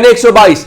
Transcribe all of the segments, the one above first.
NA 122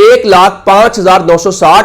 1,05,960,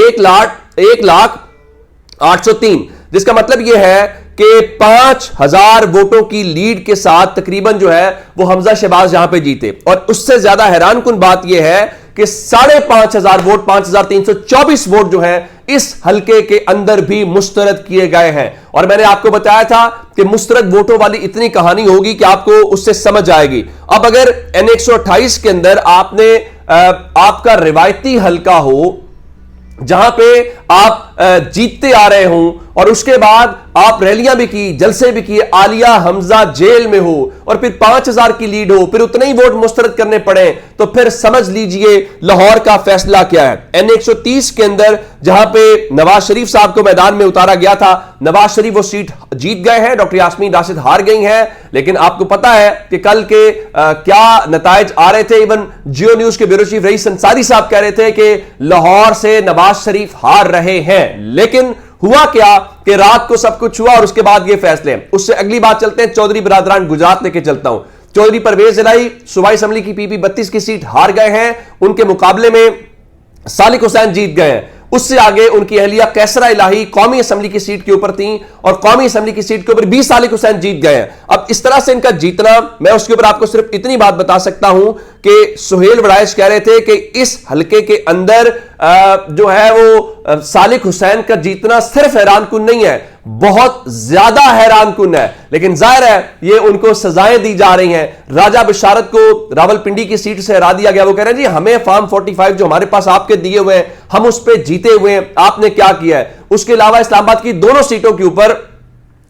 1,08,3। جس کا مطلب یہ ہے کہ 5000 ووٹوں کی لیڈ کے ساتھ تقریباً جو ہے وہ حمزہ شہباز یہاں پہ جیتے. اور اس سے زیادہ حیران کن بات یہ ہے کہ 5500 ووٹ 5324 ووٹ جو ہیں اس حلقے کے اندر بھی مسترد کیے گئے ہیں. اور میں نے آپ کو بتایا تھا کہ مسترد ووٹوں والی اتنی کہانی ہوگی کہ آپ کو اس سے سمجھ آئے گی. اب اگر N128 کے اندر آپ کا روایتی حلقہ ہو جہاں پہ آپ جیتتے آ رہے ہوں اور اس کے بعد آپ ریلیاں بھی کی, جلسے بھی کیے, عالیہ حمزہ جیل میں ہو اور پھر 5000 کی لیڈ ہو, پھر اتنے ہی ووٹ مسترد کرنے پڑے, تو پھر سمجھ لیجئے لاہور کا فیصلہ کیا ہے. N130 کے اندر جہاں پہ نواز شریف صاحب کو میدان میں اتارا گیا تھا, نواز شریف وہ سیٹ جیت گئے ہیں, ڈاکٹر یاسمین راشد ہار گئی ہیں. لیکن آپ کو پتا ہے کہ کل کے کیا نتائج آ رہے تھے. ایون جیو نیوز کے بیورو چیف رئیس انصاری صاحب کہہ رہے تھے کہ لاہور سے نواز شریف ہار رہے ہیں. لیکن ہوا کیا کہ رات کو سب کچھ ہوا اور اس کے بعد یہ فیصلے. اس سے اگلی بات چلتے ہیں, چودھری برادران گجرات لے کے چلتا ہوں. چودھری پرویز الہی صوبائی اسمبلی کی PP 32 کی سیٹ ہار گئے ہیں, ان کے مقابلے میں سالک حسین جیت گئے ہیں. اس سے آگے ان کی اہلیہ کیسرا الہی قومی اسمبلی کی سیٹ کے اوپر تھیں اور قومی اسمبلی کی سیٹ کے اوپر بھی سالک حسین جیت گئے ہیں. اب اس طرح سے ان کا جیتنا, میں اس کے اوپر آپ کو صرف اتنی بات بتا سکتا ہوں کہ سہیل وڑائش کہہ رہے تھے کہ اس حلقے کے اندر جو ہے وہ سالک حسین کا جیتنا صرف حیران کن نہیں ہے, بہت زیادہ حیران کن ہے. لیکن ظاہر ہے یہ ان کو سزائیں دی جا رہی ہیں. راجہ بشارت کو راول پنڈی کی سیٹ سے ہرا دیا گیا. وہ کہہ رہے ہیں جی ہمیں فارم 45 جو ہمارے پاس آپ کے دیے ہوئے ہیں ہم اس پہ جیتے ہوئے ہیں, آپ نے کیا کیا ہے. اس کے علاوہ اسلام آباد کی دونوں سیٹوں کے اوپر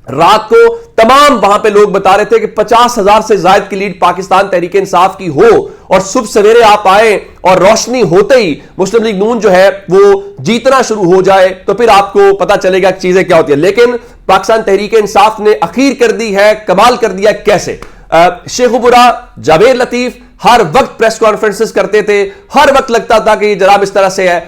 رات کو تمام وہاں پہ لوگ بتا رہے تھے کہ 50,000 سے زائد کی لیڈ پاکستان تحریک انصاف کی ہو, اور صبح سویرے آپ آئے اور روشنی ہوتے ہی مسلم لیگ نون جو ہے وہ جیتنا شروع ہو جائے تو پھر آپ کو پتا چلے گا چیزیں کیا ہوتی ہیں. لیکن پاکستان تحریک انصاف نے اخیر کر دی ہے, کمال کر دیا. کیسے؟ شیخو پورہ جاوید لطیف ہر وقت پریس کانفرنسز کرتے تھے, ہر وقت لگتا تھا کہ یہ جناب اس طرح سے ہے.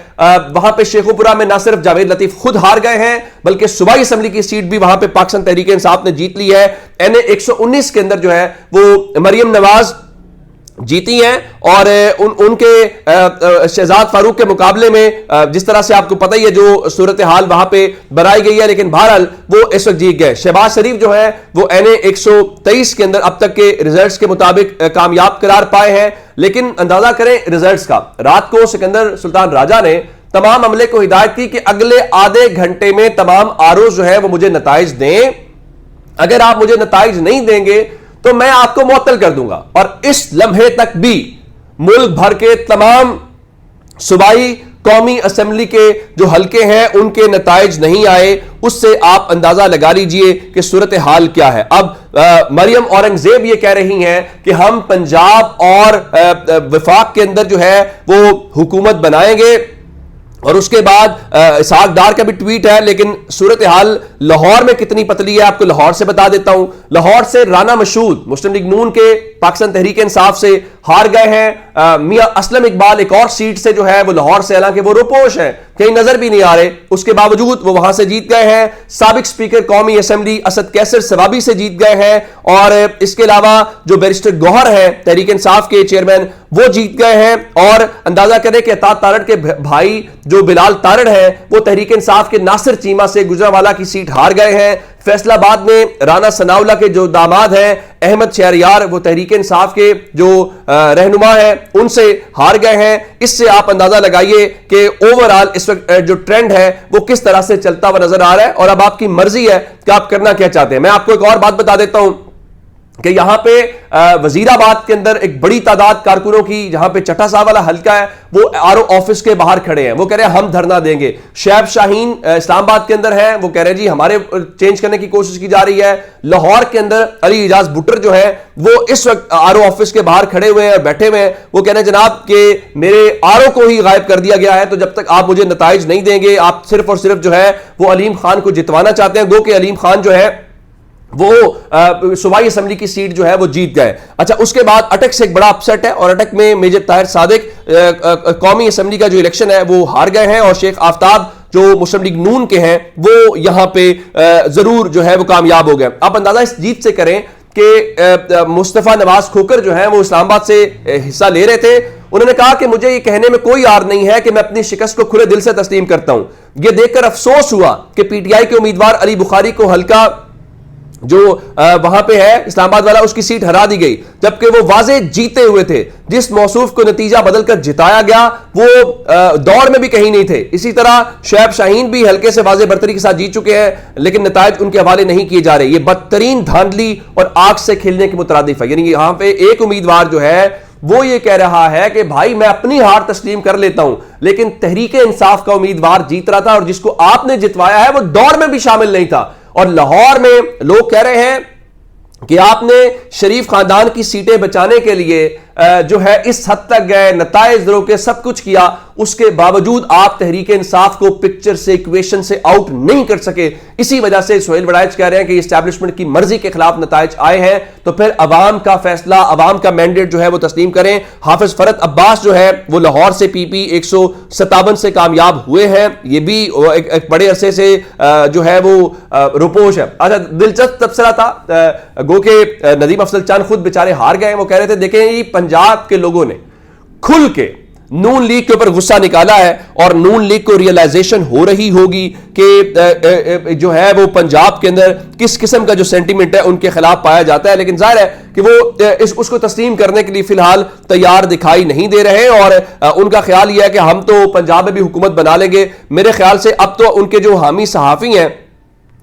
وہاں پہ شیخو پورہ میں نہ صرف جاوید لطیف خود ہار گئے ہیں بلکہ صوبائی اسمبلی کی سیٹ بھی وہاں پہ پاکستان تحریک انصاف نے جیت لی ہے. NA119 کے اندر جو ہے وہ مریم نواز جیتی ہیں اور ان کے شہزاد فاروق کے مقابلے میں جس طرح سے آپ کو پتہ ہی ہے جو صورتحال وہاں پہ بنائی گئی ہے, لیکن بہرحال وہ اس وقت جیت گئے. شہباز شریف جو ہے وہ NA123 کے اندر اب تک کے ریزلٹس کے مطابق کامیاب قرار پائے ہیں. لیکن اندازہ کریں ریزلٹس کا, رات کو سکندر سلطان راجہ نے تمام عملے کو ہدایت کی کہ اگلے آدھے گھنٹے میں تمام آرو جو ہے وہ مجھے نتائج دیں, اگر آپ مجھے نتائج نہیں دیں گے تو میں آپ کو معطل کر دوں گا. اور اس لمحے تک بھی ملک بھر کے تمام صوبائی قومی اسمبلی کے جو حلقے ہیں ان کے نتائج نہیں آئے. اس سے آپ اندازہ لگا لیجئے کہ صورتحال کیا ہے. اب مریم اورنگزیب یہ کہہ رہی ہیں کہ ہم پنجاب اور وفاق کے اندر جو ہے وہ حکومت بنائیں گے, اور اس کے بعد اسحاق ڈار کا بھی ٹویٹ ہے. لیکن صورتحال لاہور میں کتنی پتلی ہے آپ کو لاہور سے بتا دیتا ہوں. لاہور سے رانا مشہود مسلم لیگ نون کے پاکستان تحریک انصاف سے ہار گئے ہیں. میاں اسلم اقبال ایک اور سیٹ سے جو ہے وہ لاہور سے, حالانکہ وہ روپوش ہیں, کہیں نظر بھی نہیں آ رہے, اس کے باوجود وہ وہاں سے جیت گئے ہیں. سابق سپیکر قومی اسمبلی اسد کیسر سوابی سے جیت گئے ہیں. اور اس کے علاوہ جو بیرسٹر گوہر ہیں تحریک انصاف کے چیئرمین وہ جیت گئے ہیں. اور اندازہ کریں کہ اطاعت تارڑ کے بھائی جو بلال تارڑ ہیں وہ تحریک انصاف کے ناصر چیمہ سے گجرانوالہ کی سیٹ ہار گئے ہیں. فیصل آباد میں رانا ثناءاللہ کے جو داماد ہیں احمد شہریار وہ تحریک انصاف کے جو رہنما ہیں ان سے ہار گئے ہیں. اس سے آپ اندازہ لگائیے کہ اوورال اس وقت جو ٹرینڈ ہے وہ کس طرح سے چلتا ہوا نظر آ رہا ہے. اور اب آپ کی مرضی ہے کہ آپ کرنا کیا چاہتے ہیں. میں آپ کو ایک اور بات بتا دیتا ہوں کہ یہاں پہ وزیر آباد کے اندر ایک بڑی تعداد کارکنوں کی جہاں پہ چٹھا صاحب والا حلقہ ہے وہ RO آفس کے باہر کھڑے ہیں, وہ کہہ رہے ہیں ہم دھرنا دیں گے. شعیب شاہین اسلام آباد کے اندر ہیں, وہ کہہ رہے ہیں جی ہمارے چینج کرنے کی کوشش کی جا رہی ہے. لاہور کے اندر علی اعجاز بٹر جو ہے وہ اس وقت RO آفس کے باہر کھڑے ہوئے ہیں اور بیٹھے ہوئے ہیں. وہ کہہ رہے ہیں جناب کہ میرے RO کو ہی غائب کر دیا گیا ہے, تو جب تک آپ مجھے نتائج نہیں دیں گے, آپ صرف اور صرف جو ہے وہ علیم خان کو جتوانا چاہتے ہیں. گو کہ علیم خان جو ہے وہ صوبائی اسمبلی کی سیٹ جو ہے وہ جیت گئے. اچھا, اس کے بعد اٹک سے ایک بڑا اپسیٹ ہے, اور اٹک میں میجر طاہر صادق قومی اسمبلی کا جو الیکشن ہے وہ ہار گئے ہیں, اور شیخ آفتاب جو مسلم لیگ نون کے ہیں وہ یہاں پہ ضرور جو ہے وہ کامیاب ہو گئے. آپ اندازہ اس جیت سے کریں کہ مصطفیٰ نواز کھوکر جو ہیں وہ اسلام آباد سے حصہ لے رہے تھے. انہوں نے کہا کہ مجھے یہ کہنے میں کوئی عار نہیں ہے کہ میں اپنی شکست کو کھلے دل سے تسلیم کرتا ہوں. یہ دیکھ کر افسوس ہوا کہ پی ٹی آئی کے امیدوار علی بخاری کو حلقہ جو وہاں پہ ہے اسلام آباد والا اس کی سیٹ ہرا دی گئی، جبکہ وہ واضح جیتے ہوئے تھے۔ جس موصوف کو نتیجہ بدل کر جتایا گیا وہ دوڑ میں بھی کہیں نہیں تھے۔ اسی طرح شعیب شاہین بھی حلقے سے واضح برتری کے ساتھ جیت چکے ہیں، لیکن نتائج ان کے حوالے نہیں کیے جا رہے۔ یہ بدترین دھاندلی اور آگ سے کھیلنے کے مترادف ہے۔ یعنی یہاں پہ ایک امیدوار جو ہے وہ یہ کہہ رہا ہے کہ بھائی میں اپنی ہار تسلیم کر لیتا ہوں، لیکن تحریک انصاف کا امیدوار جیت رہا تھا اور جس کو آپ نے جتوایا ہے وہ دوڑ میں بھی شامل نہیں تھا۔ اور لاہور میں لوگ کہہ رہے ہیں کہ آپ نے شریف خاندان کی سیٹیں بچانے کے لیے جو ہے اس حد تک گئے، نتائج روکے، سب کچھ کیا، اس کے باوجود آپ تحریک انصاف کو پکچر سے ایکویشن سے آؤٹ نہیں کر سکے۔ اسی وجہ سے سہیل وڑائچ کہہ رہے ہیں کہ اسٹیبلشمنٹ کی مرضی کے خلاف نتائج آئے ہیں، تو پھر عوام کا فیصلہ، عوام کا مینڈیٹ جو ہے وہ تسلیم کریں۔ حافظ فرت عباس جو ہے وہ لاہور سے پی پی 157 سے کامیاب ہوئے ہیں، یہ بھی ایک بڑے عرصے سے جو ہے وہ روپوش ہے۔ اچھا دلچسپ تبصرہ تھا، گو کہ ندیم افضل چاند خود بیچارے ہار گئے، وہ کہہ رہے تھے دیکھیں یہ پنجاب کے لوگوں نے کھل کے نون لیگ کے اوپر غصہ نکالا ہے اور نون لیگ کو ریئلائزیشن ہو رہی ہوگی کہ جو ہے وہ پنجاب کے اندر کس قسم کا جو سینٹیمنٹ ہے ان کے خلاف پایا جاتا ہے، لیکن ظاہر ہے کہ وہ اس کو تسلیم کرنے کے لیے فی الحال تیار دکھائی نہیں دے رہے، اور ان کا خیال یہ ہے کہ ہم تو پنجاب میں بھی حکومت بنا لیں گے۔ میرے خیال سے اب تو ان کے جو حامی صحافی ہیں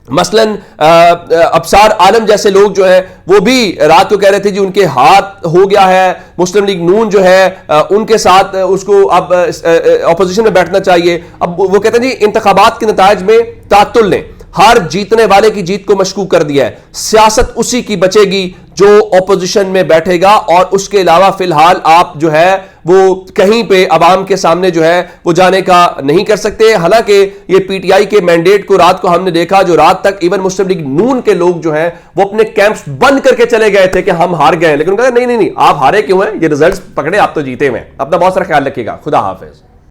مثلاً ابصار عالم جیسے لوگ جو ہیں وہ بھی رات کو کہہ رہے تھے جی ان کے ہاتھ ہو گیا ہے، مسلم لیگ نون جو ہے ان کے ساتھ اس کو اب اپوزیشن میں بیٹھنا چاہیے۔ اب وہ کہتے ہیں جی انتخابات کے نتائج میں تعطل نے ہر جیتنے والے کی جیت کو مشکوک کر دیا ہے، سیاست اسی کی بچے گی جو اپوزیشن میں بیٹھے گا، اور اس کے علاوہ فی الحال آپ جو ہے وہ کہیں پہ عوام کے سامنے جو ہے وہ جانے کا نہیں کر سکتے۔ حالانکہ یہ پی ٹی آئی کے مینڈیٹ کو رات کو ہم نے دیکھا، جو رات تک ایون مسلم لیگ نون کے لوگ جو ہیں وہ اپنے کیمپس بند کر کے چلے گئے تھے کہ ہم ہار گئے، لیکن انہوں نے کہا نہیں آپ ہارے کیوں ہیں، یہ ریزلٹس پکڑے، آپ تو جیتے ہوئے ہیں۔ اپنا بہت سارا خیال رکھیے گا، خدا حافظ۔